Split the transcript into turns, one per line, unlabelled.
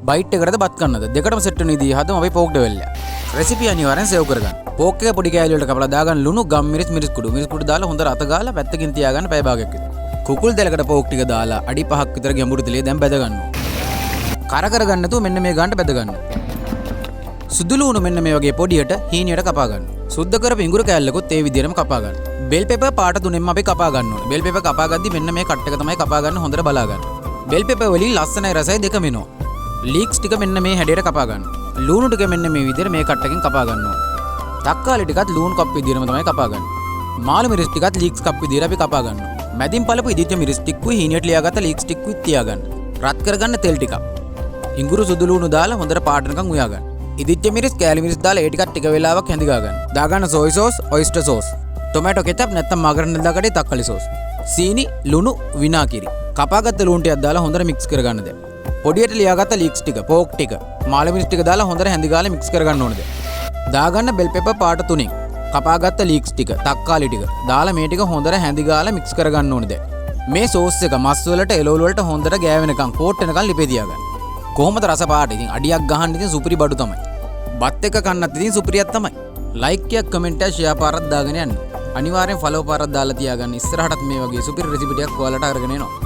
Bite එකකටද බත් කන්නද දෙකටම set වෙන විදිහ හදමු අපි පෝක් ඩෙවල් එක. රෙසිපි අනිවාර්යෙන් සේව් කරගන්න. පෝක් එක පොඩි කෑලි වලට කපලා දාගන්න ලුණු, ගම් මිරිස්, මිරිස් කුඩු දාලා හොඳට අත ගාලා පැත්තකින් තියාගන්න පැය භාගයක් විතර. කුකුල් දෙලකට පෝක් ටික දාලා අඩි 5ක් විතර ගැඹුරු තෙලේ දැන් බැද ගන්නවා. කර කරගන්න නැතුව මෙන්න මේ ගානට බැද ගන්න. සුදු ලුණු මෙන්න මේ වගේ පොඩියට හීනියට කපා ගන්න. සුද්ධ කරපු ඉඟුරු කෑල්ලකුත් ඒ විදිහටම කපා ගන්න. බෙල් පෙපර් පාට තුනෙන්ම අපි කපා ගන්න ඕනේ. බෙල් පෙපර් කපා ගද්දි මෙන්න මේ කට් එක තමයි කපා ගන්න හොඳට බලා ගන්න. බෙල් පෙපර් වලින් ලස්සනයි රසයි දෙකම එනවා. ලීක්ස් ටික මෙන්න මේ හැඩයට කපා ගන්න. ලුණු ටික මෙන්න මේ විදිහට මේ කට් එකෙන් කපා ගන්න ඕනේ. තක්කාලි ටිකත් ලුණු කප් විදිහටම තමයි කපා ගන්න. මාළු මිරිස් ටිකත් ලීක්ස් කප් විදිහට අපි කපා ගන්නවා. මැදින් පළපු ඉදිච්ච මිරිස් ටික්කුයි හීනියට ලියාගත්ත ලීක්ස් ටික්කුයි තියාගන්න. රත් කරගන්න තෙල් ටිකක්. ඉඟුරු සුදු ලුණු දාලා හොඳට පාටනකම් උයා ගන්න. ඉදිච්ච මිරිස් කෑලි මිරිස් දාලා ඒ ටිකත් ටික වෙලාවක් හැඳිගා ගන්න. දාගන්න සෝයි සෝස්, ඔයිස්ටර් සෝස්, ටොමැටෝ කෙචප් නැත්නම් මාගරේලා දාගටි තක්කාලි සෝස්. සීනි, ලුණු, විනාකිරි. කපාගත්ත ලුණු ටිකක් දාලා හොඳට මික්ස් කරගන්න දැන්. පොඩියට ලියාගත්ත ලීක්ස් ටික, පෝක් ටික, මාළු මිරිස් ටික දාලා හොඳට හැඳිගාලා මික්ස් කරගන්න ඕනද. දාගන්න බෙල් පෙපර් පාට තුනෙන්. කපාගත්ත ලීක්ස් ටික, තක්කාලි ටික දාලා මේ ටික හොඳට හැඳිගාලා මික්ස් කරගන්න ඕනද. මේ සෝස් එක මස් වලට එළවලු වලට හොඳට ගෑවෙනකම් කෝට් වෙනකම් ලිපේ තියාගන්න. කොහොමද රස පාට? ඉතින් අඩියක් ගහන්න ඉතින් සුපිරි බඩු තමයි. බත් එක කන්නත් ඉතින් සුපිරියක් තමයි. ලයික් එකක් කමෙන්ට් එකක් ෂෙයා පාරක් දාගෙන යන්න. අනිවාර්යෙන් ෆලෝ පාරක් දාලා තියාගන්න. ඉස්සරහටත් මේ වගේ සුපිරි රෙසිපි ටිකක් ඔයාලට අරගෙන එනවා.